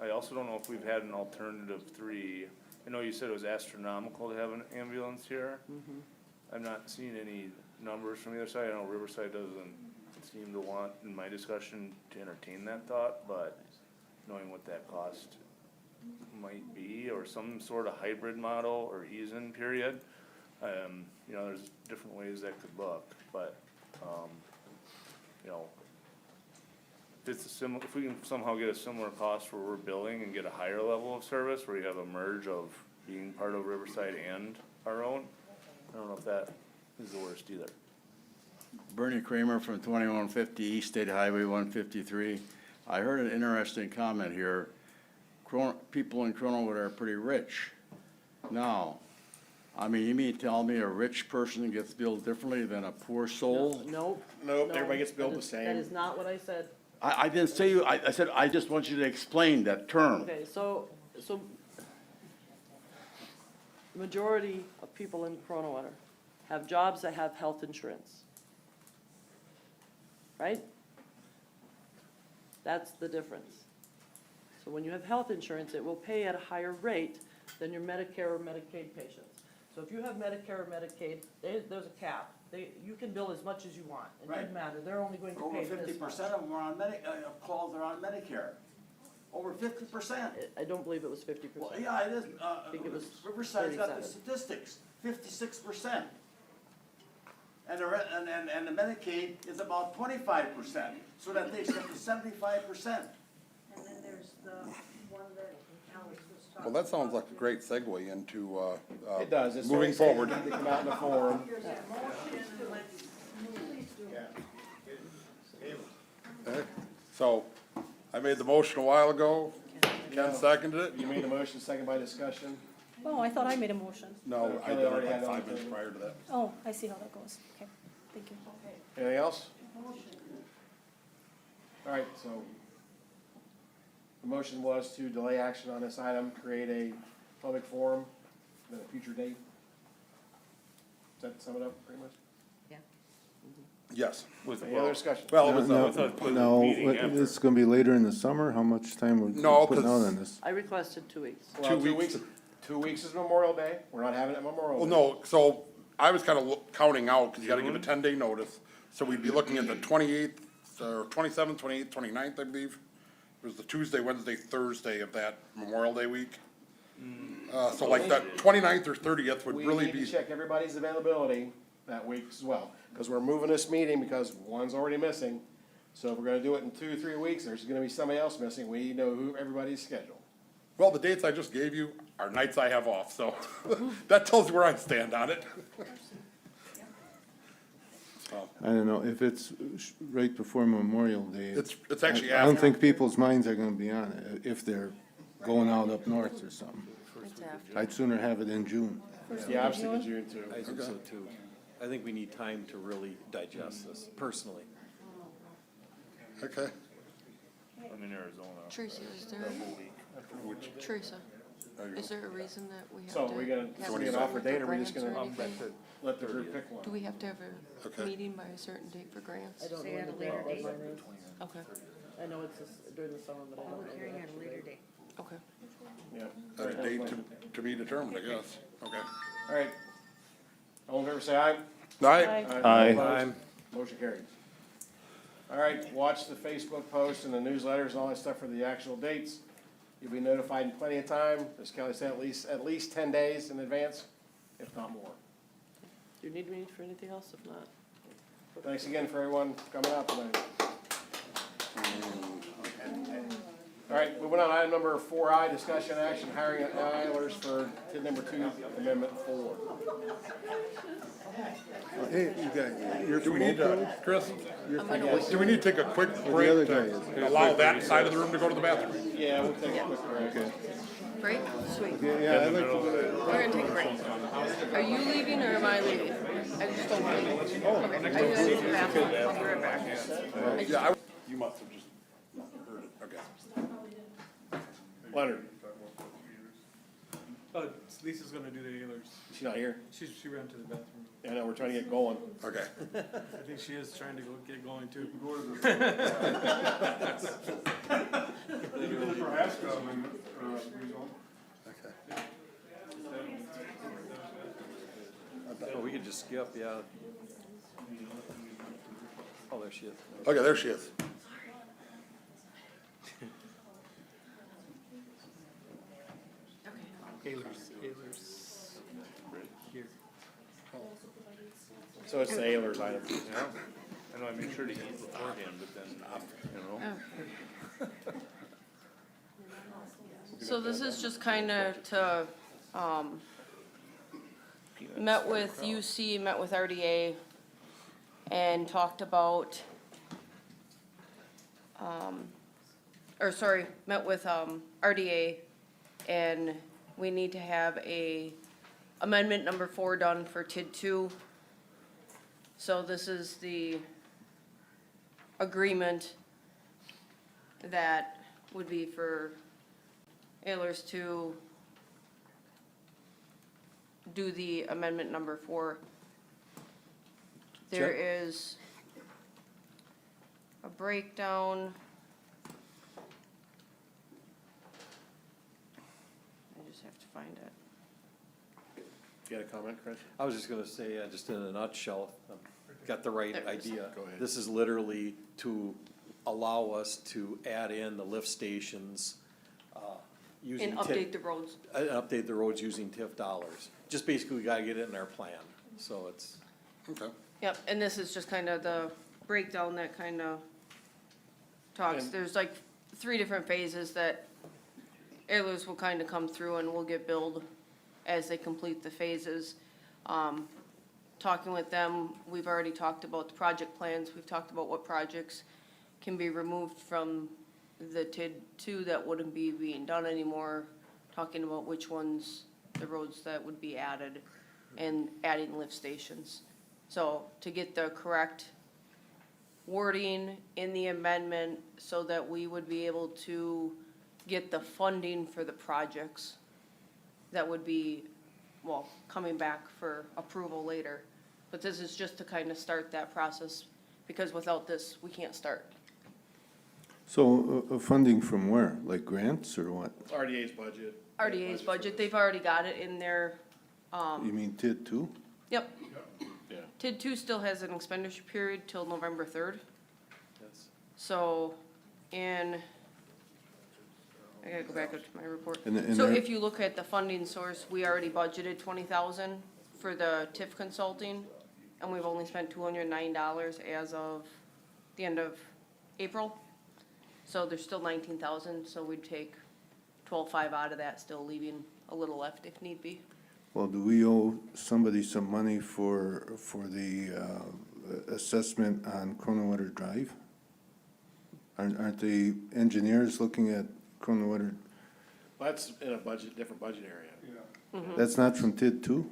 I also don't know if we've had an alternative 3. I know you said it was astronomical to have an ambulance here. I'm not seeing any numbers from the other side. I know Riverside doesn't seem to want, in my discussion, to entertain that thought, but knowing what that cost might be, or some sort of hybrid model or ease-in period, you know, there's different ways that could look, but, you know, if we can somehow get a similar cost where we're billing and get a higher level of service, where you have a merge of being part of Riverside and our own, I don't know if that is the worst either. Bernie Kramer from 2150 East State Highway 153. I heard an interesting comment here. People in Kronenwetter are pretty rich. Now, I mean, you mean tell me a rich person gets billed differently than a poor soul? Nope. Nope, No, everybody gets billed the That same. is not what I said. I didn't say you, I said, I just want you to explain that term. Okay, so majority of people in Kronenwetter have jobs that have health insurance. Right? That's the difference. So when you have health insurance, it will pay at a higher rate than your Medicare or Medicaid patients. So if you have Medicare or Medicaid, there's a cap. You can bill as much as you want. It doesn't Right. matter. They're only going to Over pay 50% this much. of them are on calls are on Medicare. Over 50%. I don't believe it was 50%. Well, yeah, it is. think it was Riverside's got the 37. statistics, 56%. And the Medicaid is about 25%, so that takes up to 75%. And then there's the one that Alex was talking Well, that sounds like a great segue into, It does. It's moving always said forward. you need to come out in the forum. There's a motion to please do. Okay. So, I made the motion a while ago, Ken seconded it. You made the motion, second by discussion. Oh, I thought I made a motion. No, I Kelly did it already like had it on 5 the minutes table. prior to that. Oh, I see how that goes. Okay, thank you. Anything else? All right, so the motion was to delay action on this item, create a public forum at a future date. Does that sum it up pretty much? Yes. Any other discussion? Well, it was, No, meeting after. It's gonna be later in the summer, how much time we're No, putting out 'cause- on this? I requested 2 weeks. Well, 2 weeks. 2 weeks is Memorial Day. We're not having it Memorial well, Day. no, so I was kind of counting out, because you gotta give a 10-day notice. So we'd be looking at the 28th, or 27th, 28th, 29th, I believe. It was the Tuesday, Wednesday, Thursday of that Memorial Day week. So like that 29th or 30th would We really need to be, check everybody's availability that week as well, because we're moving this meeting because one's already missing. So if we're gonna do it in 2 or 3 weeks, there's gonna be somebody else missing. We need to know who everybody's schedule. well, the dates I just gave you are nights I have off, so that tells you where I stand on it. I don't know, if it's right before Memorial Day. It's actually I don't after. think people's minds are gonna be on it, if they're going out up north or something. It's after. I'd sooner have it in June. Yeah, I'm thinking June too. I think so too. I think we need time to really digest this, personally. Okay. I'm in Arizona. Teresa, is there, Which, Teresa, is there a reason that we have to? So are we gonna, have so we a gonna offer a vote with date, the or we just grants or gonna anything? let the group pick one? Do we have to have Okay. a meeting by a certain date for grants? I don't know Say when at a the later deadline date. is. Okay, I know it's during the summer, but I don't know. Public hearing at a later date. okay. Yeah. at a date to be determined, I guess. Okay. All right. All in favor, say aye. Aye. Aye. Motion carries. All right, watch the Facebook posts and the newsletters and all that stuff for the actual dates. You'll be notified in plenty of time, as Kelly said, at least 10 days in advance, if not more. Do you need me for anything else? If not, Thanks again for everyone coming out tonight. All right, moving on, item number 4I, discussion action, hiring EHLERS for TID number 2, amendment 4. Hey, you guys, you're Do we from need Oakville? to, Chris, I'm gonna wait. do we need to take a quick the break other guy to allow that side of the room to go to the bathroom? Yeah, we'll take a quick break. Break? Sweet. Yeah, I'd like to go We're gonna take a break. Are you leaving or am I leaving? I just don't want to leave. Okay, I just need the bathroom. I'll be right back. Yeah, you must have just heard it, okay. Leonard. Lisa's gonna do the EHLERS. She's not here. She ran to the bathroom. I know, we're trying to get going. Okay. I think she is trying to get going too. Prohaska, Oh, we could just skip, yeah. Oh, there she is. Okay, there she is. EHLERS. Here. So it's the EHLERS item. Yeah, I know, I made sure to eat beforehand, but then, you know. So this is just kinda to, met with UC, met with RDA, and talked about, met with, RDA, and we need to have a amendment number 4 done for TID 2. So this is the agreement that would be for EHLERS to do the amendment number 4. There is a breakdown. I just have to find it. You got a comment, Chris? I was just gonna say, just in a nutshell, got the right There it is. idea. Go ahead. This is literally to allow us to add in the lift stations, using And TIF. update the roads. Update the roads using TIF dollars. Just basically, we gotta get it in our plan, so it's. Okay. Yep, and this is just kind of the breakdown that kind of talks, And- there's like 3 different phases that EHLERS will kind of come through and we'll get billed as they complete the phases. Talking with them, we've already talked about the project plans, we've talked about what projects can be removed from the TID 2 that wouldn't be being done anymore, talking about which ones, the roads that would be added, and adding lift stations. So to get the correct wording in the amendment so that we would be able to get the funding for the projects that would be, well, coming back for approval later. But this is just to kind of start that process, because without this, we can't start. So, funding from where? Like grants or what? It's RDA's budget. RDA's budget, they've already got it in their, You mean TID too? yep. Yeah. TID 2 still has an expenditure period till November 3rd. Yes. So, I gotta go back up to my report. And So there- if you look at the funding source, we already budgeted 20,000 for the TIF consulting, and we've only spent $209 as of the end of April. So there's still 19,000, so we'd take 12.5 out of that, still leaving a little left if need be. Well, do we owe somebody some money for the assessment on Kronenwetter Drive? Aren't the engineers looking at Kronenwetter? That's in a budget, different budget area. That's not from TID too?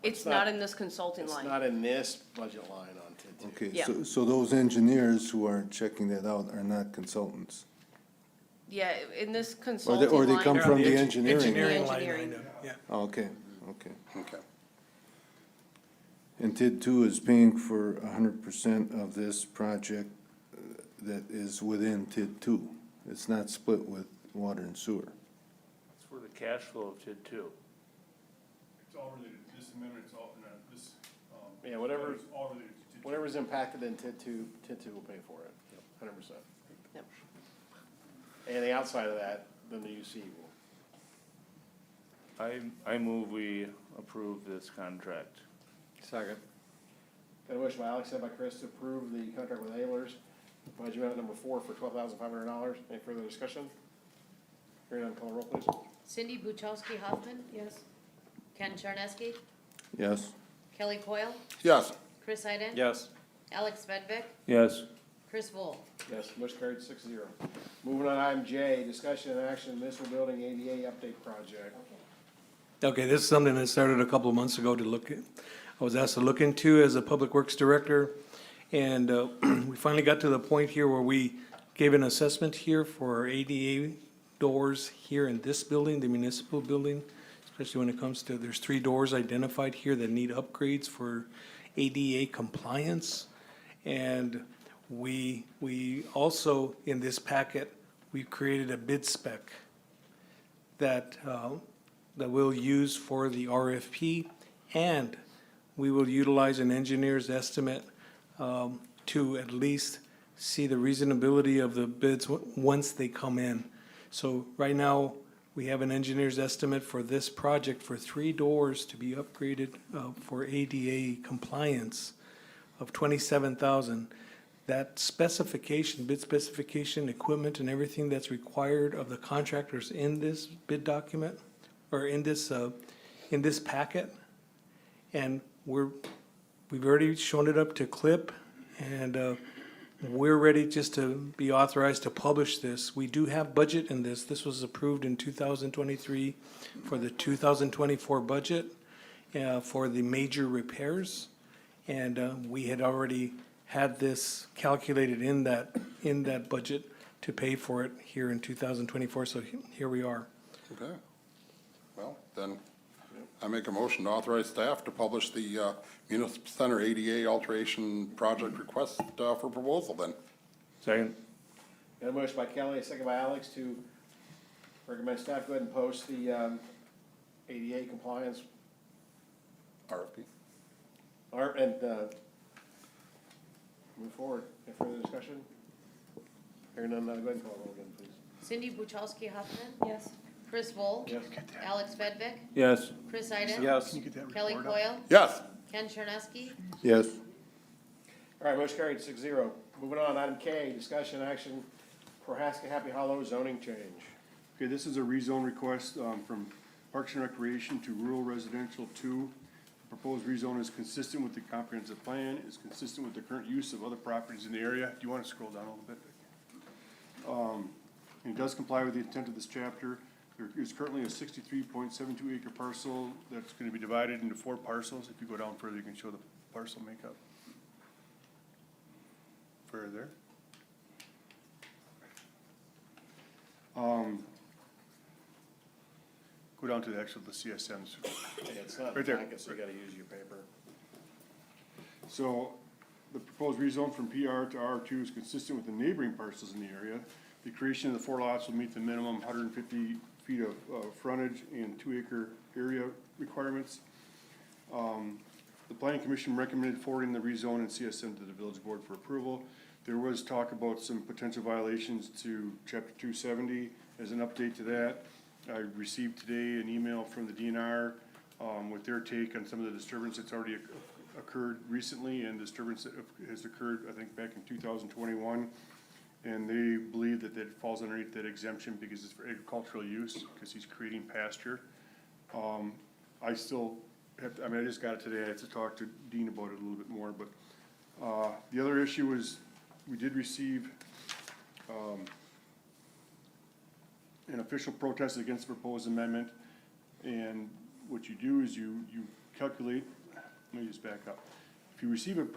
It's not- not in this consulting It's line. not in this budget line on TID 2. Okay, Yeah. so those engineers who are checking that out are not consultants? Yeah, in this Or consulting they line. come from the Engi- engineering? Engineering line Engineering. item, yeah. Oh, okay, okay. Okay. And TID 2 is paying for 100% of this project that is within TID 2. It's not split with water and sewer. It's for the cash flow of TID 2. It's all related, this amendment is all, this, Yeah, whatever, it's all related to. whatever's impacted in TID 2, TID 2 will pay for it, 100%. Yep. Anything outside of that, then the UC will. I move we approve this contract. Second. Got a motion by Alex, second by Chris to approve the contract with EHLERS, budget amendment number 4 for $12,500. Any further discussion? Hearing none, call the roll, please. Cindy Buchowski Hoffman, Yes. Ken Charneski, Yes? Kelly Coyle, Yes. Chris Iden. Yes. Alex Medved, Yes. Chris Volk. Yes, motion carried 6-0. Moving on, item J, discussion and action, municipal building ADA update project. Okay, this is something that started a couple of months ago to look at. I was asked to look into as a Public Works Director. And we finally got to the point here where we gave an assessment here for our ADA doors here in this building, the municipal building. especially when it comes to, there's 3 doors identified here that need upgrades for ADA compliance. And we also, in this packet, we've created a bid spec that we'll use for the RFP, and we will utilize an engineer's estimate to at least see the reasonability of the bids once they come in. So right now, we have an engineer's estimate for this project for 3 doors to be upgraded for ADA compliance of $27,000. That specification, bid specification, equipment and everything that's required of the contractors in this bid document, or in this packet. And we've already shown it up to CLIP, and we're ready just to be authorized to publish this. We do have budget in this. This was approved in 2023 for the 2024 budget for the major repairs. And we had already had this calculated in that budget to pay for it here in 2024, so here we are. Okay. Well, then, I make a motion to authorize staff to publish the Municipal Center ADA alteration project request for proposal then. Second. Got a motion by Kelly, a second by Alex to recommend staff go ahead and post the ADA compliance RFP. and move forward. Any further discussion? Hearing none, go ahead and call the roll again, please. Cindy Buchowski Huffman, Yes. Chris Wolf, Yes. Alex Bedvik, Yes. Chris Iden. Yes. Kelly Coyle, Yes. Ken Charneski, Yes. All right, motion carried 6-0. Moving on, item K, discussion action, Prohaska Happy Hollow zoning change. Okay, this is a rezone request from Parks and Recreation to Rural Residential 2. The proposed rezone is consistent with the comprehensive plan, is consistent with the current use of other properties in the area. Do you want to scroll down a little bit? And it does comply with the intent of this chapter. There is currently a 63.72 acre parcel that's going to be divided into 4 parcels. If you go down further, you can show the parcel makeup. Further. Go down to the CSMs. Yeah, it's not in Right the there. packet, so you gotta use your paper. So the proposed rezone from PR to R2 is consistent with the neighboring parcels in the area. The creation of the 4 lots will meet the minimum 150 feet of frontage and 2 acre area requirements. The planning commission recommended forwarding the rezone and CSM to the village board for approval. There was talk about some potential violations to chapter 270. As an update to that, I received today an email from the DNR with their take on some of the disturbance that's already occurred recently, and disturbance that has occurred, I think, back in 2021. And they believe that that falls underneath that exemption because it's for agricultural use, because he's creating pasture. I still have to, I just got it today. I have to talk to Dean about it a little bit more, but the other issue is we did receive an official protest against the proposed amendment. And what you do is you calculate, let me just back up. If you receive an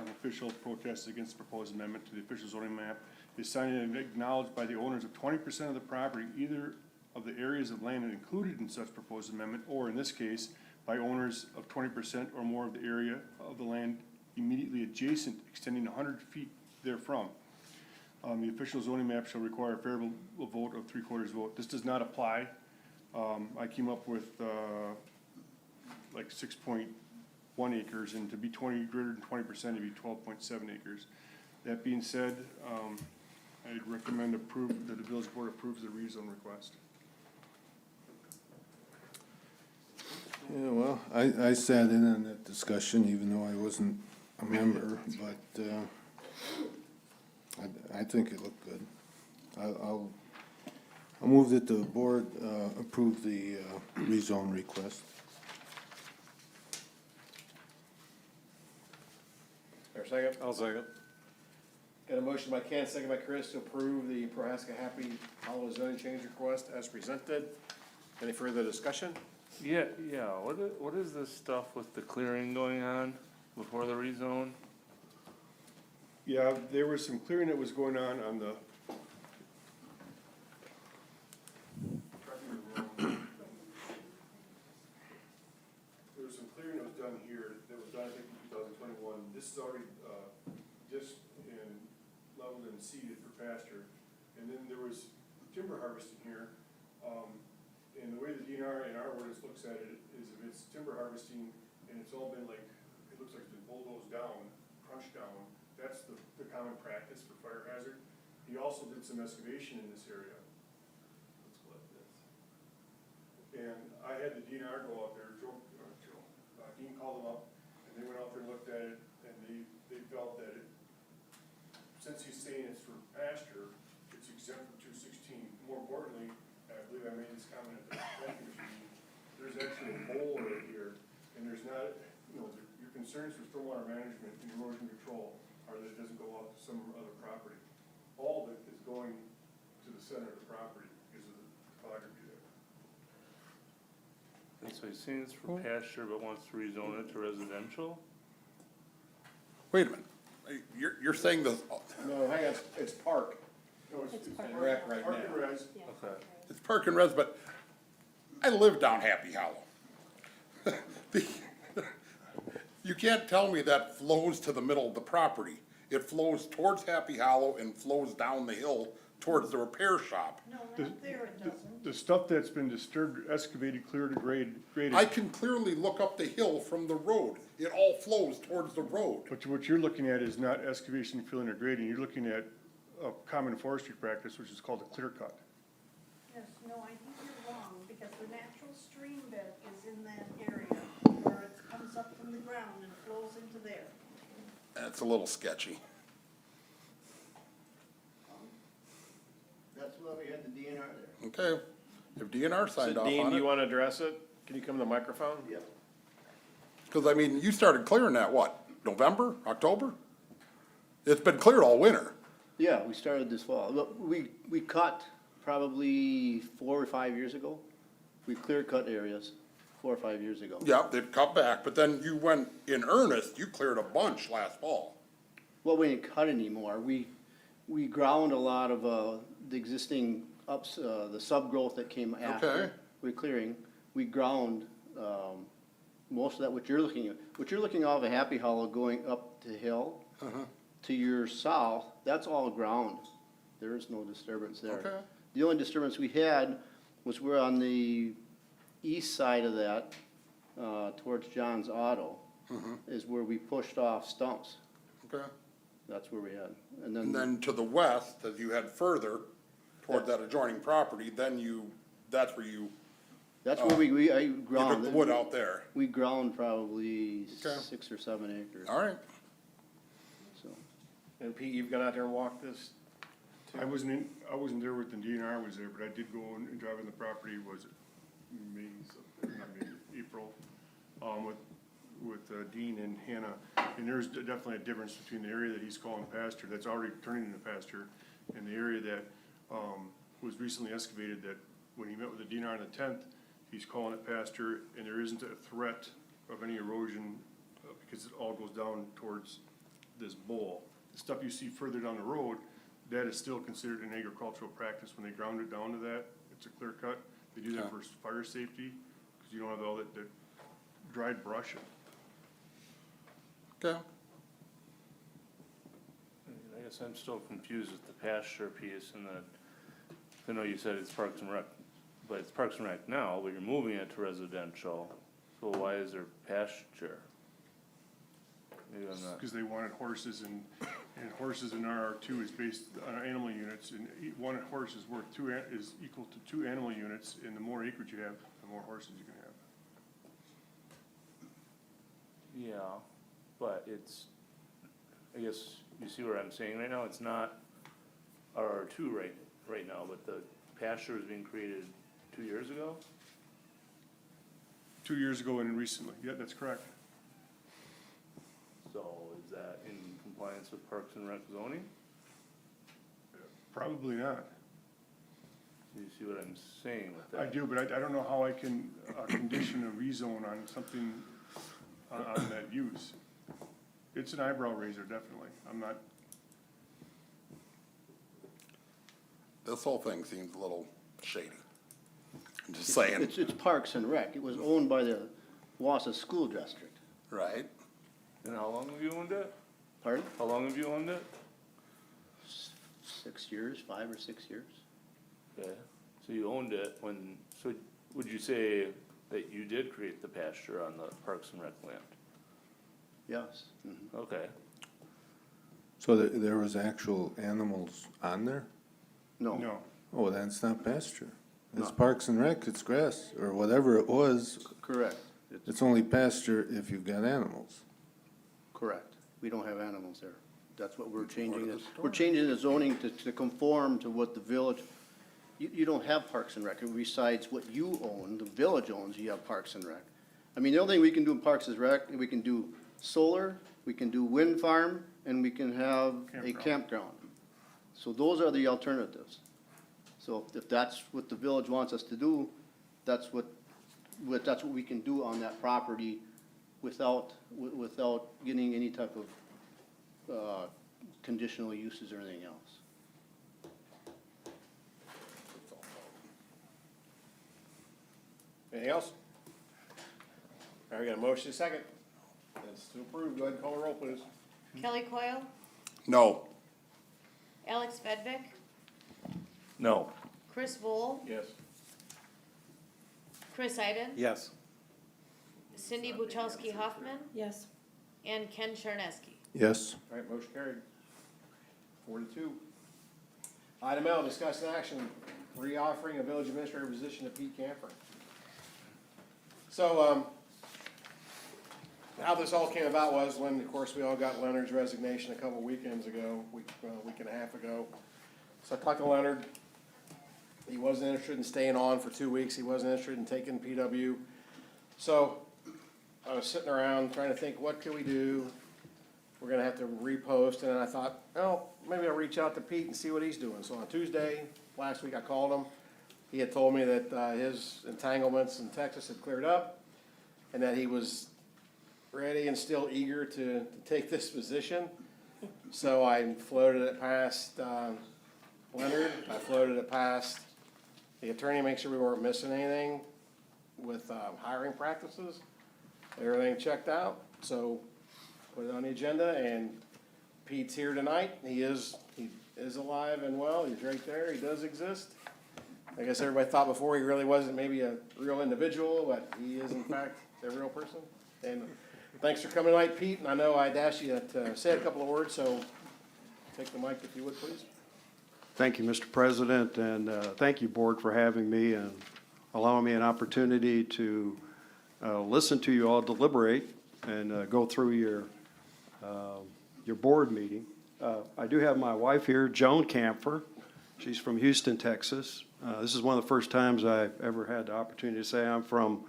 official protest against the proposed amendment to the official zoning map, is signed and acknowledged by the owners of 20% of the property, either of the areas of land included in such proposed amendment, or in this case, by owners of 20% or more of the area of the land immediately adjacent, extending 100 feet therefrom. The official zoning map shall require a favorable vote of 3/4 vote. This does not apply. I came up with like 6.1 acres, and to be greater than 20%, it'd be 12.7 acres. That being said, I'd recommend that the village board approves the rezone request. Yeah, well, I sat in on that discussion, even though I wasn't a member, but I think it looked good. I'll move that the board approve the rezone request. There a second? I'll second. Got a motion by Ken, second by Chris to approve the Prohaska Happy Hollow zoning change request as presented. Any further discussion? Yeah, what is this stuff with the clearing going on before the rezone? Yeah, there was some clearing that was going on the. this is already, disc and leveled and seeded for pasture. And then there was timber harvesting here. And the way the DNR in our ordinance looks at it is if it's timber harvesting and it's all been like, it looks like it's been bulldozed down, crunched down, that's the common practice for fire hazard. He also did some excavation in this area. Let's go like this. And I had the DNR go out there, Dean called them up, and they went out there and looked at it, and they felt that it, since he's saying it's for pasture, it's exempt from 216. More importantly, I believe I made this comment at the planning commission meeting, there's actually a bowl right here, and there's not, your concerns for stormwater management and erosion control are that it doesn't go out to some other property. All of it is going to the center of the property because of the topography there. And so he's saying it's for pasture, but wants to rezone it to residential? Wait a minute. You're saying the, No, hang on, it's park. No, It's park. Rec right Park now. and res, Okay. it's Park and Res, but I live down Happy Hollow. You can't tell me that flows to the middle of the property. It flows towards Happy Hollow and flows down the hill towards the repair shop. No, right there it doesn't. the stuff that's been disturbed, excavated, cleared, graded. I can clearly look up the hill from the road. It all flows towards the road. But what you're looking at is not excavation, filling, or grading, you're looking at a common forestry practice, which is called a clear cut. Yes, no, I think you're wrong, because the natural stream bed is in that area where it comes up from the ground and flows into there. That's a little sketchy. That's why we had the DNR there. Okay, if DNR signed So off Dean, on do you it, want to address it? Can you come to the microphone? Yeah. because I mean, you started clearing that, what, November, October? It's been cleared all winter. Yeah, we started this fall. Look, we cut probably 4 or 5 years ago. We clear cut areas 4 or 5 years ago. Yeah, they'd cut back, but then you went in earnest, you cleared a bunch last fall. Well, we didn't cut anymore. We ground a lot of, the existing the subgrowth that came after. Okay. We're clearing. We ground, most of that, what you're looking at. What you're looking off of Happy Hollow going up the hill. To your south, that's all ground. There is no disturbance there. Okay. The only disturbance we had was we're on the east side of that, towards John's Auto, is where we pushed off stumps. Okay. That's where we had. And then to the west, as you head further toward that adjoining property, then that's where you That's where I you ground. took the wood out there. We ground probably Okay. 6 or 7 acres, All right. so. And Pete, you've gone out there and walked this? I wasn't there with the DNR was there, but I did go and drive on the property, was it April, with Dean and Hannah. And there's definitely a difference between the area that he's calling pasture, that's already turning into pasture, and the area that, was recently excavated, that when he met with the DNR on the 10th, he's calling it pasture, and there isn't a threat of any erosion, because it all goes down towards this bowl. The stuff you see further down the road, that is still considered an agricultural practice. When they ground it down to that, it's a clear cut. They do that for fire safety, because you don't have all that dried brush. Okay. I guess I'm still confused with the pasture piece and I know you said it's Parks and Rec, but it's Parks and Rec now, but you're moving it to residential, so why is there pasture? Maybe I'm not, Because they wanted horses, and horses in RR2 is based on animal units, and one horse is worth is equal to 2 animal units, and the more acreage you have, the more horses you can have. yeah, but it's, I guess, you see what I'm saying right now, it's not RR2 right now, but the pasture is being created 2 years ago? 2 years ago and recently, yeah, that's correct. So is that in compliance with Parks and Rec zoning? Probably not. Do you see what I'm saying with that? I do, but I don't know how I can condition a rezone on something on that use. It's an eyebrow raiser, definitely. I'm not, This whole thing seems a little shady. I'm just saying, It's Parks and Rec. It was owned by the Wausau School District. right? And how long have you owned it? Pardon? How long have you owned it? 6 years, 5 or 6 years? Okay, so you owned it when, so would you say that you did create the pasture on the Parks and Rec land? Yes. Mhm. Okay, So there was actual animals on there? No. No. Oh, then it's not pasture. It's No. Parks and Rec, it's grass, or whatever it was. Correct. It's only pasture if you've got animals. Correct. We don't have animals there. That's what we're changing. We're changing the zoning to conform to what the village, you don't have Parks and Rec. Besides what you own, the village owns, you have Parks and Rec. I mean, the only thing we can do in Parks and Rec, we can do solar, we can do wind farm, and we can have a campground. So those are the alternatives. So if that's what the village wants us to do, that's what we can do on that property without getting any type of conditional uses or anything else. Anything else? All right, we got a motion, second. That's to approve. Go ahead and call the roll, please. Kelly Coyle, No. Alex Fedvick, no, Chris Bowl, Yes. Chris Iden, Yes. Cindy Buchowski Hoffman, Yes. and Ken Charneski. Yes? All right, motion carried. 4-2. Item L, discuss and action, reoffering a village administrator position to Pete Kampfer. So, how this all came about was when, of course, we all got Leonard's resignation a couple weekends ago, week and a half ago. So I talked to Leonard. He wasn't interested in staying on for 2 weeks. He wasn't interested in taking PW. So I was sitting around trying to think, what can we do? We're gonna have to repost, and then I thought, oh, maybe I'll reach out to Pete and see what he's doing. So on Tuesday, last week, I called him. He had told me that, his entanglements in Texas had cleared up, and that he was ready and still eager to take this position. So I floated it past, Leonard, I floated it past the attorney, make sure we weren't missing anything with, hiring practices. Everything checked out, so put it on the agenda, and Pete's here tonight. He is alive and well. He's right there. He does exist. I guess everybody thought before he really wasn't maybe a real individual, but he is in fact a real person. And thanks for coming tonight, Pete. And I know I'd asked you to say a couple of words, so take the mic if you would, please. Thank you, Mr. President, and thank you, Board, for having me and allowing me an opportunity to listen to you all deliberate and go through your board meeting. I do have my wife here, Joan Kampfer. She's from Houston, Texas. This is one of the first times I've ever had the opportunity to say I'm from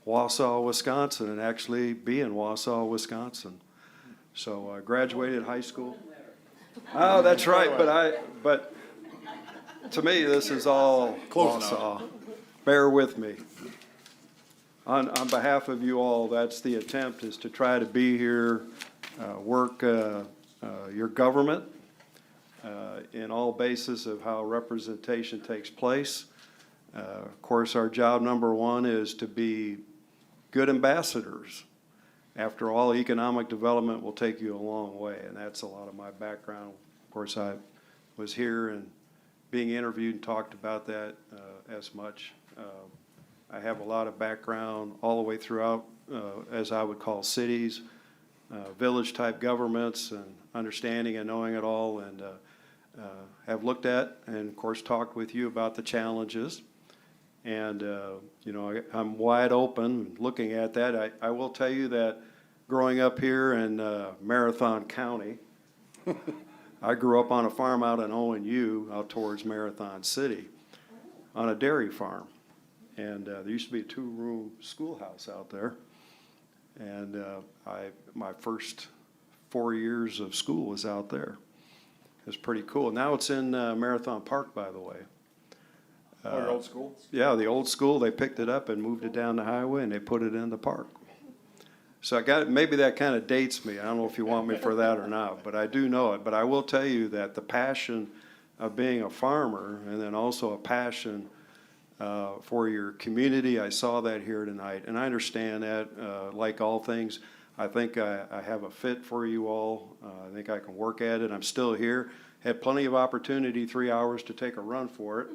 Wausau, Wisconsin, and actually be in Wausau, Wisconsin. So I graduated high school. Oh, that's right, but to me, this is all Wausau. Bear with me. On behalf of you all, that's the attempt, is to try to be here, work your government in all bases of how representation takes place. Of course, our job number one is to be good ambassadors. After all, economic development will take you a long way, and that's a lot of my background. Of course, I was here and being interviewed and talked about that as much. I have a lot of background all the way throughout, as I would call cities, village-type governments, and understanding and knowing it all, and have looked at and, of course, talked with you about the challenges. And, you know, I'm wide open looking at that. I will tell you that growing up here in Marathon County, I grew up on a farm out in ONU, out towards Marathon City, on a dairy farm. And there used to be a 2-room schoolhouse out there. And my first 4 years of school was out there. It was pretty cool. Now it's in Marathon Park, by the way. Your old school? Yeah, the old school, they picked it up and moved it down the highway and they put it in the park. So maybe that kind of dates me. I don't know if you want me for that or not, but I do know it. But I will tell you that the passion of being a farmer, and then also a passion for your community, I saw that here tonight. And I understand that, like all things, I think I have a fit for you all. I think I can work at it. I'm still here. Had plenty of opportunity, 3 hours to take a run for it.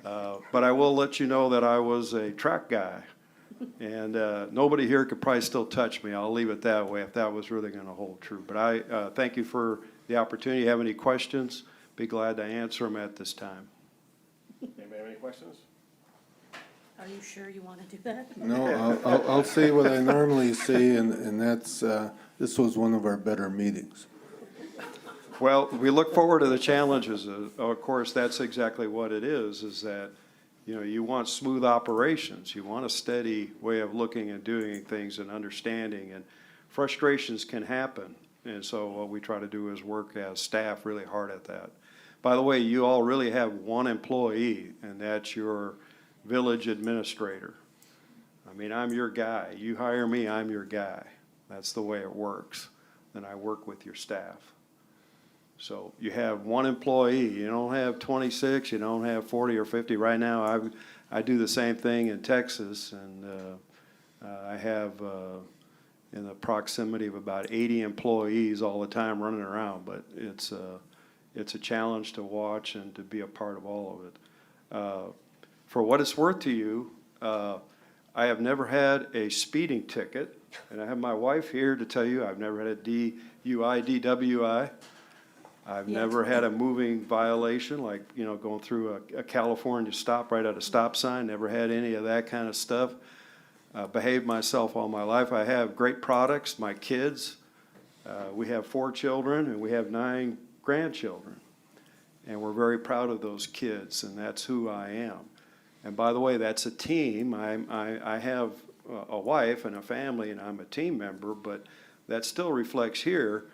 But I will let you know that I was a track guy. And nobody here could probably still touch me. I'll leave it that way if that was really going to hold true. But I thank you for the opportunity. Have any questions? Be glad to answer them at this time. Anybody have any questions? Are you sure you want to do that? No, I'll say what I normally say, and that's, this was one of our better meetings. Well, we look forward to the challenges. Of course, that's exactly what it is that, you know, you want smooth operations. You want a steady way of looking and doing things and understanding, and frustrations can happen. And so what we try to do is work as staff really hard at that. By the way, you all really have one employee, and that's your village administrator. I mean, I'm your guy. You hire me, I'm your guy. That's the way it works. Then I work with your staff. So you have one employee. You don't have 26, you don't have 40 or 50. Right now, I do the same thing in Texas, and I have in the proximity of about 80 employees all the time running around. But it's a challenge to watch and to be a part of all of it. For what it's worth to you, I have never had a speeding ticket, and I have my wife here to tell you I've never had a DUI, DWI. I've never had a moving violation, like, you know, going through a California stop right at a stop sign. Never had any of that kind of stuff. Behaved myself all my life. I have great products, my kids. We have 4 children, and we have 9 grandchildren. And we're very proud of those kids, and that's who I am. And by the way, that's a team. I have a wife and a family, and I'm a team member, but that still reflects here.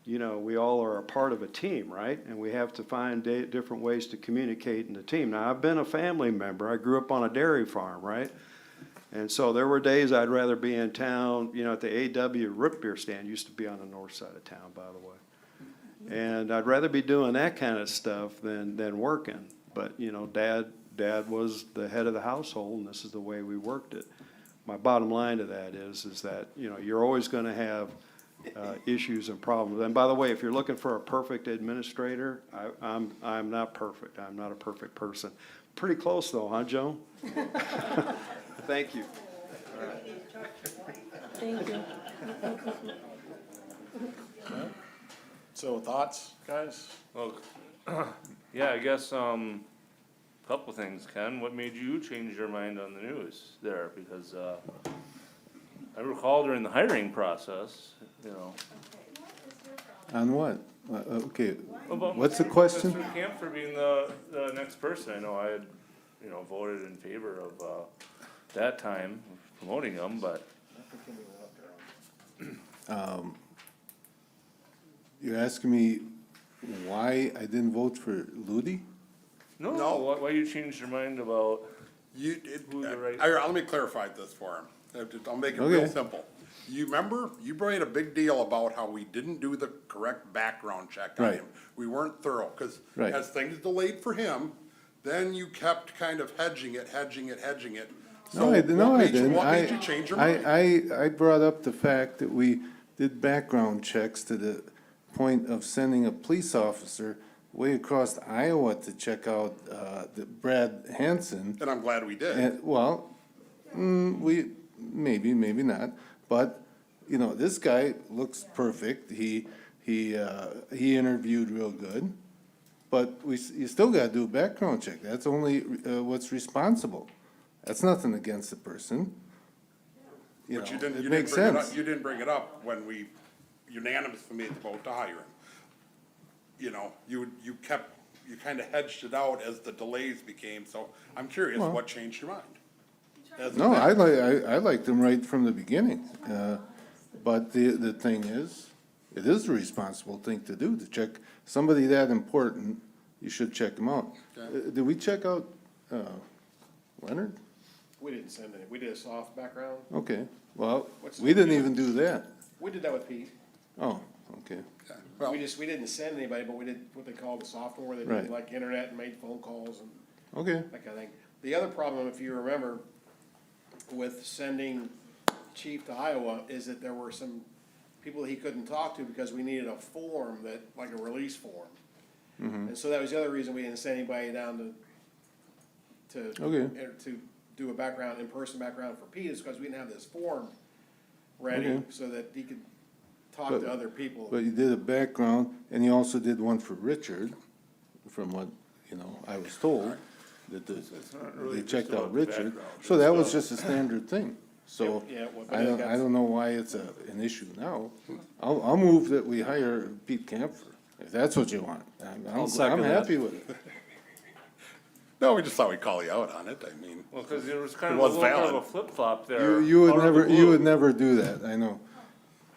You know, we all are a part of a team, right? And we have to find different ways to communicate in the team. Now, I've been a family member. I grew up on a dairy farm, right? And so there were days I'd rather be in town, you know, at the AW root beer stand. Used to be on the north side of town, by the way. And I'd rather be doing that kind of stuff than working. But, you know, Dad was the head of the household, and this is the way we worked it. My bottom line to that is that, you know, you're always going to have issues and problems. And by the way, if you're looking for a perfect administrator, I'm not perfect. I'm not a perfect person. Pretty close though, huh, Joan? Thank you. Thank you. So thoughts, guys? Well, yeah, I guess, couple things, Ken. What made you change your mind on the news there? Because, I recall during the hiring process, you know. On what? Okay, about what's the question? Mr. Kampfer being the next person. I know I had, you know, voted in favor of, that time, promoting him, but. You're asking me why I didn't vote for Ludi? No, No. why you changed your mind about who the right. Let me clarify this for him. I'll make it real Okay. simple. You remember, you made a big deal about how we didn't do the correct background check on Right. him. We weren't thorough, because Right. as things delayed for him, then you kept kind of hedging it. So No, I what didn't. made you change your mind? I brought up the fact that we did background checks to the point of sending a police officer way across Iowa to check out, the Brad Hansen. And I'm glad we did. And, well, we, maybe not, but, you know, this guy looks perfect. He interviewed real good, but you still gotta do a background check. That's only, what's responsible. That's nothing against the person. You But know, you didn't it bring makes it up, sense. you didn't bring it up when we unanimously made the vote to hire him. You know, you kind of hedged it out as the delays became, so I'm curious, Well- what changed your mind? As No, a- I liked him right from the beginning. But the thing is, it is a responsible thing to do, to check somebody that important, you should check him out. Okay. Did we check out, Leonard? We didn't send any, we did a soft background. Okay, well, What's- we didn't even do that. We did that with Pete. Oh, okay. Well, We didn't send anybody, but we did what they call the software, they Right. did like internet and made phone calls and Okay, that kind of thing. The other problem, if you remember, with sending chief to Iowa is that there were some people he couldn't talk to because we needed a form that, like a release form. And so that was the other reason we didn't send anybody down Okay. to do a background, in-person background for Pete, is because we didn't have this form ready Okay. so that he could talk But- to other people. But you did a background, and you also did one for Richard, from what, I was told, that It's not really they just checked out about the Richard. background, So it's that was about- just a standard thing. So Yeah, well, but I don't, that's- I don't know why it's an issue now. I'll move that we hire Pete Kampfer, if that's what you want. I'll second I'm that. happy with it. No, we just thought we'd call you out on it, I mean. Well, cause there was kind It of a was little bit of a valid. flip-flop there. You would out of the never, you blue. would never do that, I know.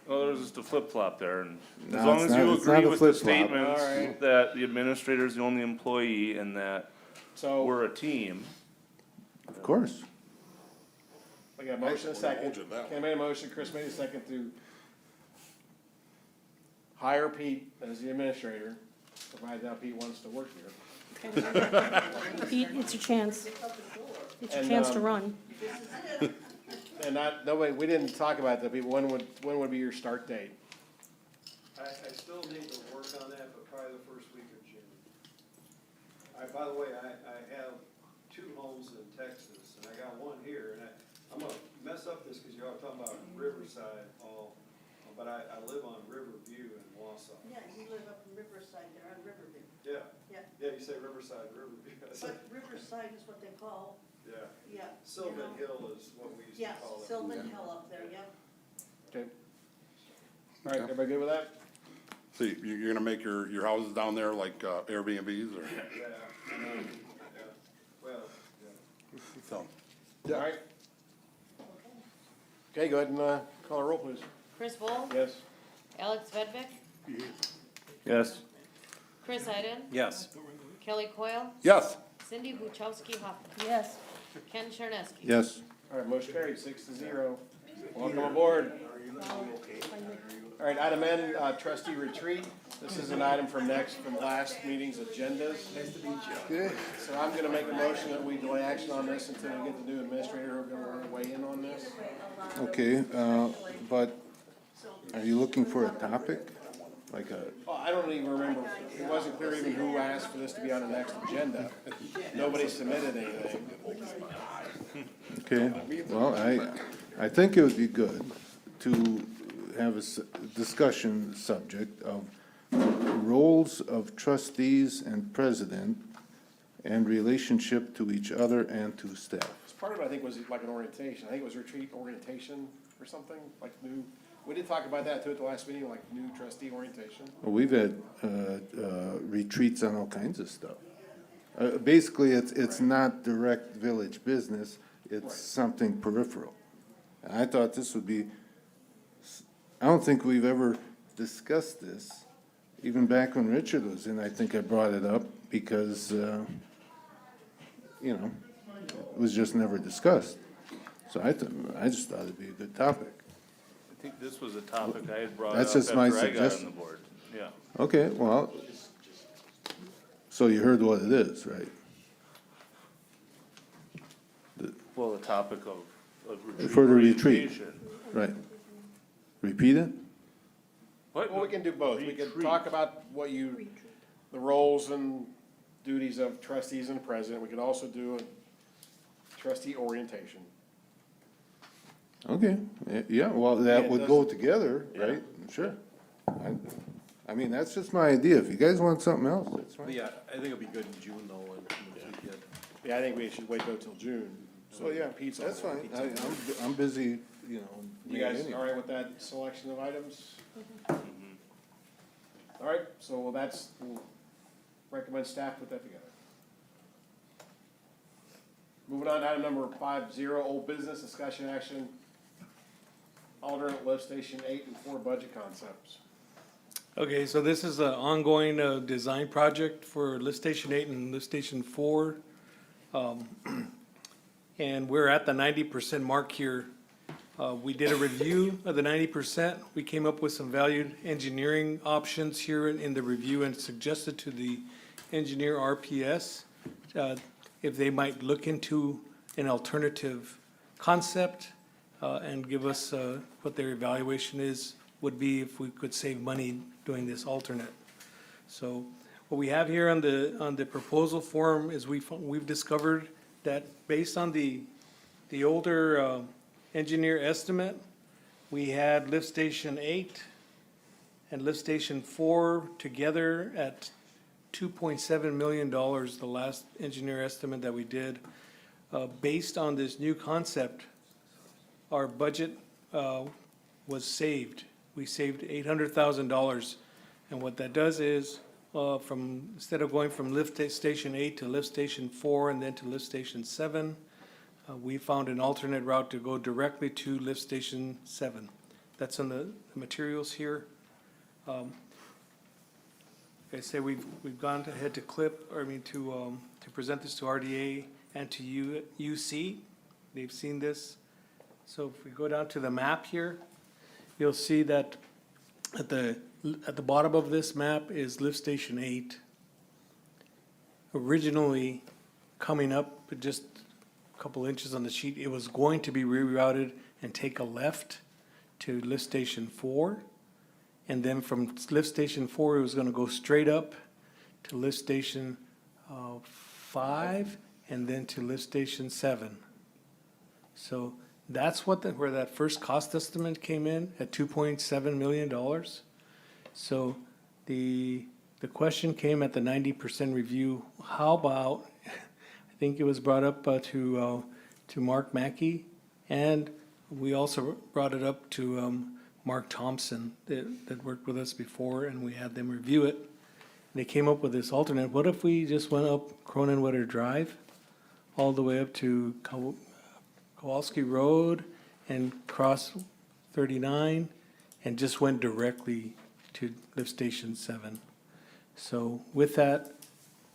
Well, there was just a flip-flop there, and No, as long it's as not- you it's not agree a with the flip-flop. statements Alright. that the administrator's the only employee and that So, we're a team. Of course. we got a motion and a second. Hold you to that Ken made a motion, Chris made a second to hire Pete as the administrator, provided that Pete wants to work here. Pete, it's your chance. It's your And, chance to run. And we didn't talk about that, Pete, when would be your start date? I still need to work on that, but probably the first week of June. By the way, I have 2 homes in Texas, and I got 1 here, and I'm gonna mess up this because you're all talking about Riverside, but I live on Riverview in Wausau. Yeah, you live up in Riverside, there on Riverview. Yeah, Yeah, yeah, you say Riverside, Riverview. I said, but Riverside is what they call, yeah. yeah. Sylvan Hill is what we used to Yes, call it. Sylvan Hill up there, yeah. Okay. All right, everybody good with that? So you're gonna make your houses down there like Airbnbs or? Yeah, I know, yeah, well, yeah. So, All right. Okay, go ahead and call a roll, please. Chris Bull, Yes. Alex Vedvik, Yes. Chris Iden, Yes. Kelly Coyle, yes, Cindy Buchowski Hoffman, Yes. Ken Charneski. Yes. All right, motion carried, 6-0. Welcome aboard. All right, item N, trustee retreat. This is an item from last meeting's agendas. Nice to meet you. So I'm gonna make a motion that we delay action on this until we get the new administrator who's gonna weigh in on this. Okay, but are you looking for a topic? Like Oh, I don't even remember, it wasn't clear even who asked for this to be on the next agenda. Nobody submitted anything. okay, well, I think it would be good to have a discussion subject of roles of trustees and president and relationship to each other and to staff. Part of it, I think, was like an orientation. I think it was retreat orientation or something, like new, we did talk about that too at the last meeting, like new trustee orientation. Well, we've had retreats on all kinds of stuff. Basically, it's not direct village business, it's something peripheral. And I thought this would be, I don't think we've ever discussed this, even back when Richard was in, I think I brought it up because, it was just never discussed. So I just thought it'd be a good topic. I think this was a topic I had brought up That's after just my I got on suggestion. the board. Yeah. Okay, well, so you heard what it is, right? Well, the topic of retreat For the retreat. orientation. Right. Repeat it? What? Well, we can do both. We could Retreat. talk about the roles and duties of trustees and president. We could also do a trustee orientation. Okay, yeah, well, Yeah, that it would go doesn't- together, right? Sure. I mean, that's just my idea. If you guys want something else, that's But fine. yeah, I think it'll be good in June though, when we get. Yeah, I think we should wait till June. So, yeah, Pete's on That's that. fine. I'm busy, You May guys anyway. all right with that selection of items? All right, so we'll recommend staff put that together. Moving on to item number 5-0, old business discussion action. Alternate lift station 8 and 4 budget concepts. Okay, so this is an ongoing design project for Lift Station 8 and Lift Station 4. And we're at the 90% mark here. We did a review of the 90%. We came up with some valued engineering options here in the review and suggested to the engineer RPS if they might look into an alternative concept. and give us what their evaluation would be if we could save money doing this alternate. So what we have here on the proposal form is we've discovered that based on the older engineer estimate, we had lift station 8 and lift station 4 together at $2.7 million, the last engineer estimate that we did. Based on this new concept, our budget was saved. We saved $800,000. And what that does is, instead of going from lift station 8 to lift station 4 and then to lift station 7, we found an alternate route to go directly to lift station 7. That's on the materials here. Like I say, we've gone ahead to to present this to RDA and to UC. They've seen this. So if we go down to the map here, you'll see that at the bottom of this map is lift station 8. Originally coming up just a couple inches on the sheet, it was going to be rerouted and take a left to lift station 4. And then from lift station 4, it was gonna go straight up to lift station 5 and then to lift station 7. So that's where that first cost estimate came in at $2.7 million. So the question came at the 90% review, how about, I think it was brought up to Mark Mackey, and we also brought it up to Mark Thompson that worked with us before, and we had them review it. They came up with this alternate. What if we just went up Kronenwetter Drive all the way up to Kowalski Road and cross 39 and just went directly to lift station 7? So with that,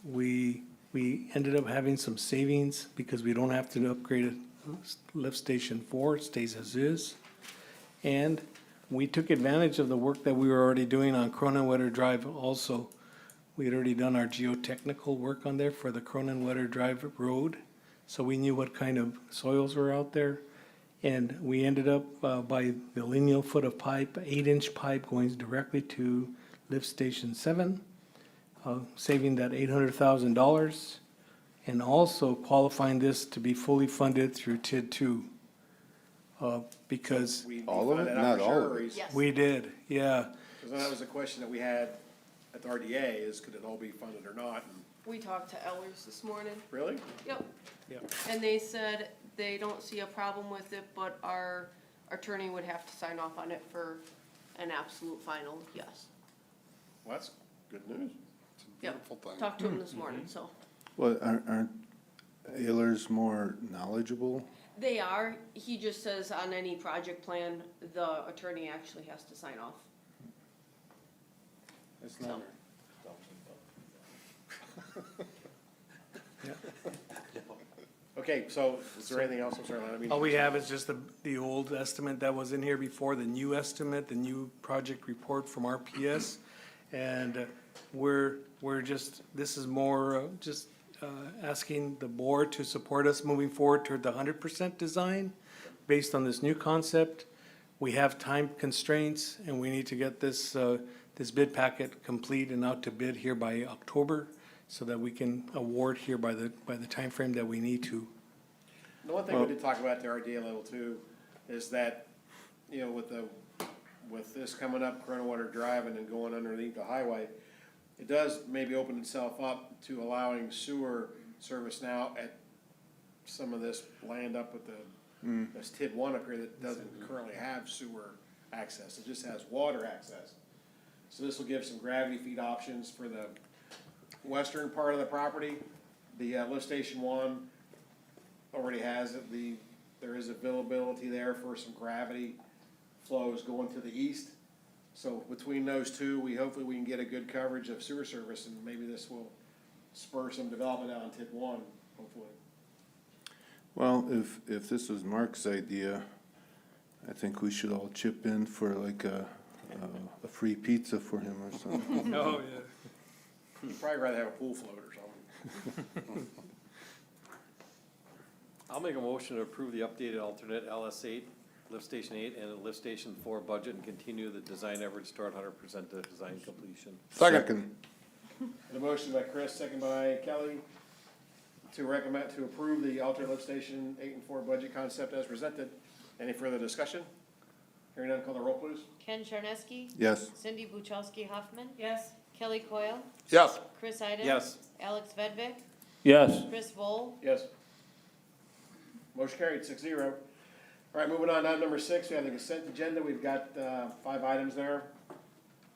we ended up having some savings because we don't have to upgrade it. Lift station 4, it stays as is. And we took advantage of the work that we were already doing on Kronenwetter Drive also. We had already done our geotechnical work on there for the Kronenwetter Drive road. So we knew what kind of soils were out there. And we ended up by the lineal foot of pipe, 8-inch pipe going directly to lift station 7, saving that $800,000, and also qualifying this to be fully funded through TID 2. Because All of it? Not all of it. Yes. we did, yeah. Because that was a question that we had at the RDA, is could it all be funded or not? And We talked to EHLERS this morning. really? Yep. Yep. And they said they don't see a problem with it, but our attorney would have to sign off on it for an absolute final yes. Well, that's good news. Yep. Beautiful thing. Talked to him this morning, so. Well, aren't EHLERS more knowledgeable? They are, he just says on any project plan, the attorney actually has to sign off. It's not- Okay, so is there anything else? I'm sorry, I mean. All we have is just the old estimate that was in here before, the new estimate, the new project report from RPS. And we're just, this is more just asking the board to support us moving forward toward the 100% design based on this new concept. We have time constraints and we need to get this bid packet complete and out to bid here by October so that we can award here by the timeframe that we need to. The one thing we did talk about at the RDA level too, is that, you know, with this coming up, Kronenwetter Drive and then going underneath the highway, it does maybe open itself up to allowing sewer service now at some of this land up with this TID 1 up here that doesn't currently have sewer access, it just has water access. So this will give some gravity feed options for the western part of the property. The lift station 1 already has it, there is availability there for some gravity flows going to the east. So between those two, hopefully we can get a good coverage of sewer service, and maybe this will spur some development out on TID 1, hopefully. Well, if this was Mark's idea, I think we should all chip in for like a free pizza for him or something. Oh, yeah. You'd probably rather have a pool float or something. I'll make a motion to approve the updated alternate LS8 Lift Station 8 and Lift Station 4 budget and continue the design efforts toward 100% to design completion. Second. The motion by Chris, second by Kelly, to recommend, to approve the alternate lift station 8 and 4 budget concept as presented. Any further discussion? Hearing none, call the roll, please. Ken Charneski? Yes. Cindy Buchowski Huffman? Yes. Kelly Coyle? Yes. Chris Iden? Yes. Alex Vedvik? Yes. Chris Vole? Yes. Motion carried, 6-0. All right, moving on, item number 6, we have the consent agenda. We've got 5 items there.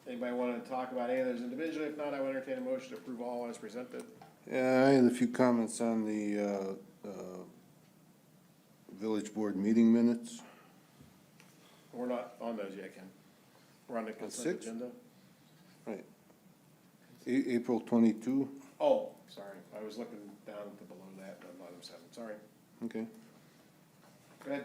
Anybody want to talk about any of those individually? If not, I will entertain a motion to approve all as presented. Yeah, I had a few comments on the, village board meeting minutes. We're not on those yet, Ken. We're on the consent 6? agenda. Right. April 22, Oh, sorry, I was looking down to below that, on item 7, sorry. okay. Go ahead.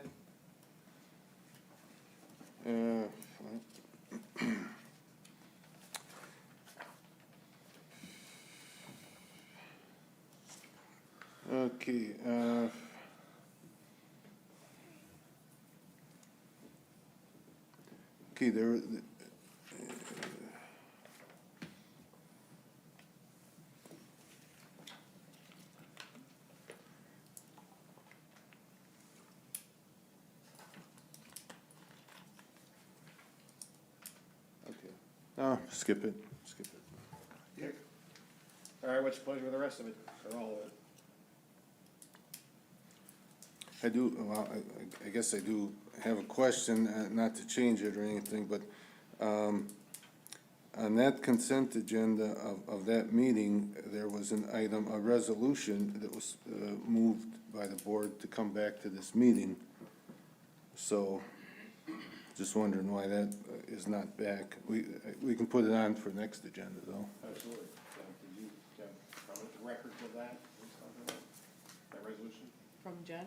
Okay, okay, there, okay, skip it, skip it. All right, what's your pleasure with the rest of it, or all of it? I do, well, I guess I do have a question, not to change it or anything, but, on that consent agenda of that meeting, there was an item, a resolution that was, moved by the board to come back to this meeting. So, just wondering why that is not back. We can put it on for next agenda, though. Absolutely. Did you have comment to record of that, that resolution? From Jen?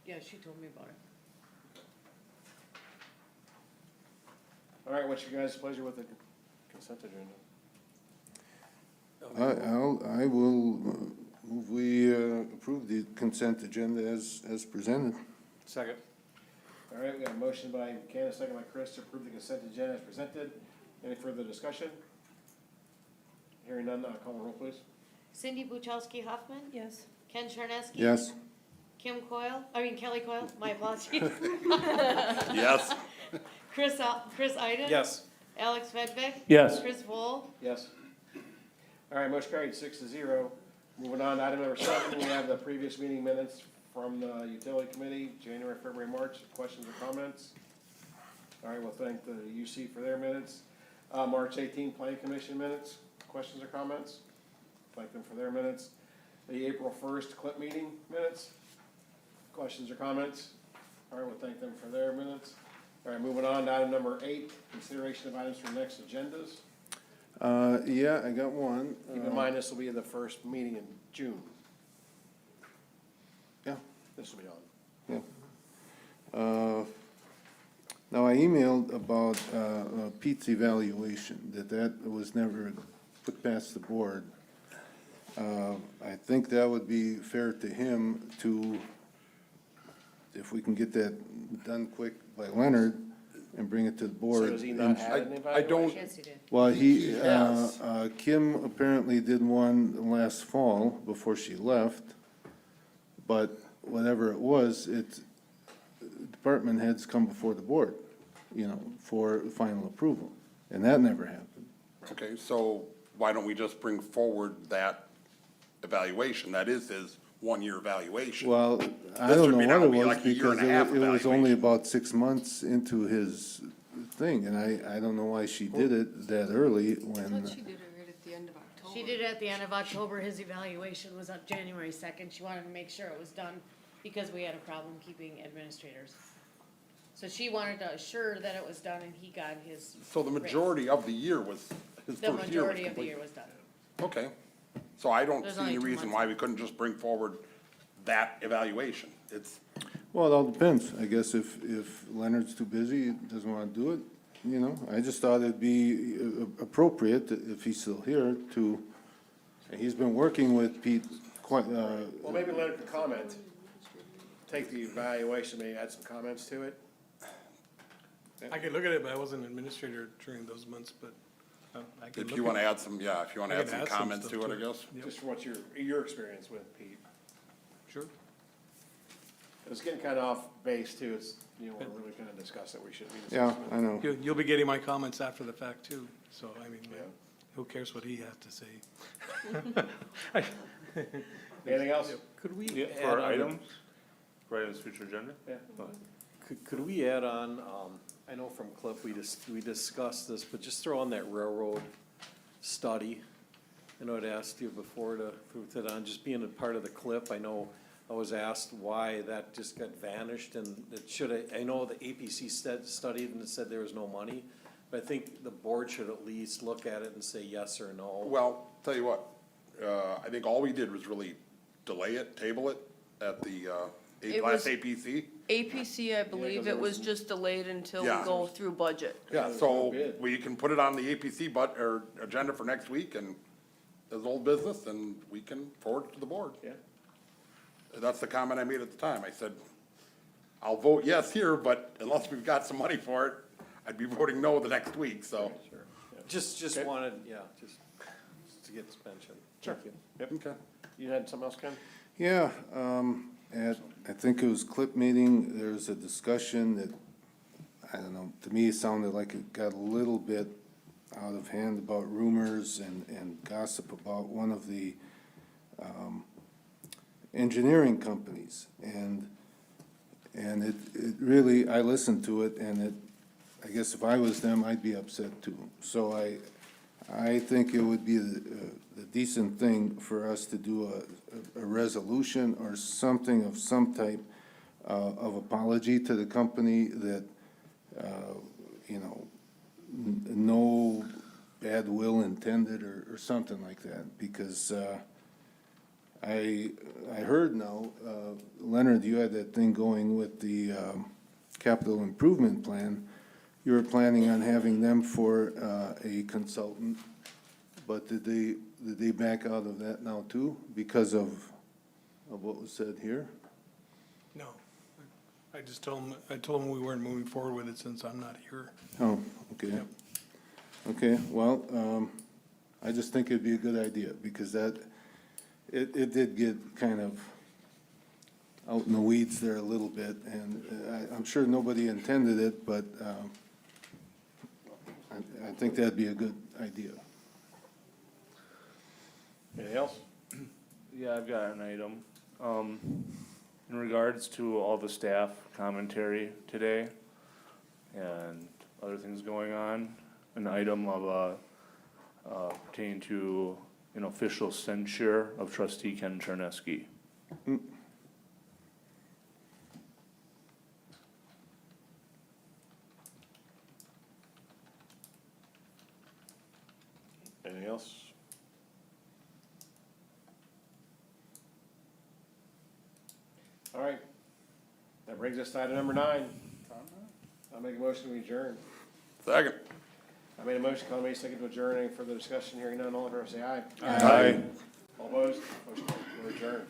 Yeah, she told me about it. All right, what's your guys' pleasure with the consent agenda? I will move we approve the consent agenda as presented. Second. All right, we got a motion by Candace, second by Chris, to approve the consent agenda as presented. Any further discussion? Hearing none, call the roll, please. Cindy Buchowski Huffman? Yes. Ken Charneski? Yes? Kelly Coyle, my apologies. Yes. Chris Iden? Yes. Alex Vedvik? Yes. Chris Vole? Yes. All right, motion carried, 6-0. Moving on to item number 7, we have the previous meeting minutes from the utility committee, January, February, March. Questions or comments? All right, we'll thank the UC for their minutes. March 18, planning commission minutes. Questions or comments? Thank them for their minutes. The April 1st CLIP meeting minutes. Questions or comments? All right, we'll thank them for their minutes. All right, moving on to item number 8, consideration of items for next agendas. Yeah, I got one. Keep in mind, this will be the first meeting in June. Yeah. This will be on. Yeah. Now, I emailed about Pete's evaluation, that was never put past the board. I think that would be fair to him to, if we can get that done quick by Leonard and bring it to the board. So does he not have an I don't, evaluation? Yes, he did. Well, Yes. Kim apparently did one last fall before she left, but whatever it was, department heads come before the board, for final approval, and that never happened. okay, so why don't we just bring forward that evaluation? That is his one-year evaluation. Well, I This don't would be- know that what would it be was, like a year because and a half it was only evaluation. about 6 months into his thing, and I don't know why she did it that early I when. thought she did it right at the end of October. She did it at the end of October. His evaluation was on January 2nd. She wanted to make sure it was done because we had a problem keeping administrators. So she wanted to assure that it was done and he got his. So the raise. majority of the year was, his The first year was majority of the complete. year was done. Okay, so I don't There's see only any 2 reason months why left. we couldn't just bring forward that evaluation. It's, Well, it all depends. I guess if Leonard's too busy, doesn't want to do it, I just thought it'd be appropriate, if he's still here, and he's been working with Pete quite, Well, maybe Leonard could comment. Take the evaluation, maybe add some comments to it. I could look at it, but I wasn't an administrator during those months, but I could If look you at wanna it. add some, yeah, if you wanna I add can some add some comments stuff to it, to I it. guess. Yep. Just from what your experience with, Pete. Sure. It was getting kind of off base too, it's, you know, we're really kind of discussing what we should be Yeah, discussing. I know. You'll be getting my comments after the fact too, so I mean, Yeah. who cares what he has to say? Anything else? Could we Yeah, add for on, items, for items future agenda? Yeah. could we add on, I know from Cliff, we discussed this, but just throw on that railroad study. I know I'd asked you before to put that on, just being a part of the clip. I know I was asked why that just got vanished, and it should, I know the APC studied and it said there was no money, but I think the board should at least look at it and say yes or no. Well, tell you what, I think all we did was really delay it, table it at the, It last was- APC. APC, I believe it was just delayed until we Yeah. go through budget. Yeah, no so bid. we can put it on the APC or agenda for next week and as old business, and we can forward it to the board. Yeah. That's the comment I made at the time. I said, I'll vote yes here, but unless we've got some money for it, I'd be voting no the next week, so. Sure. Yeah. Just Okay. wanted, yeah, just to get this mentioned. Sure. Thank you. Yep. Okay. You had something else, Ken? Yeah, I think it was clip meeting, there was a discussion that, I don't know, to me it sounded like it got a little bit out of hand about rumors and gossip about one of the, engineering companies. And it really, I listened to it, and I guess if I was them, I'd be upset too. So I think it would be the decent thing for us to do a resolution or something of some type of apology to the company that, you know, no bad will intended or something like that, because I heard now, Leonard, you had that thing going with the capital improvement plan. You were planning on having them for a consultant, but did they back out of that now too, because of what was said here? No. I just told him we weren't moving forward with it since I'm not here. Oh, okay. Yep. Okay, well, I just think it'd be a good idea, because it did get kind of out in the weeds there a little bit, and I'm sure nobody intended it, but I think that'd be a good idea. Anything else? Yeah, I've got an item. In regards to all the staff commentary today and other things going on, an item of, pertaining to an official censure of trustee Ken Charneski. Anything else? All right. That brings us to item number 9. I'll make a motion to adjourn. Second. I made a motion, Conway, second to adjourn. Any further discussion? Hearing none, all in favor say aye. Aye. All opposed? Motion carried. We're adjourned.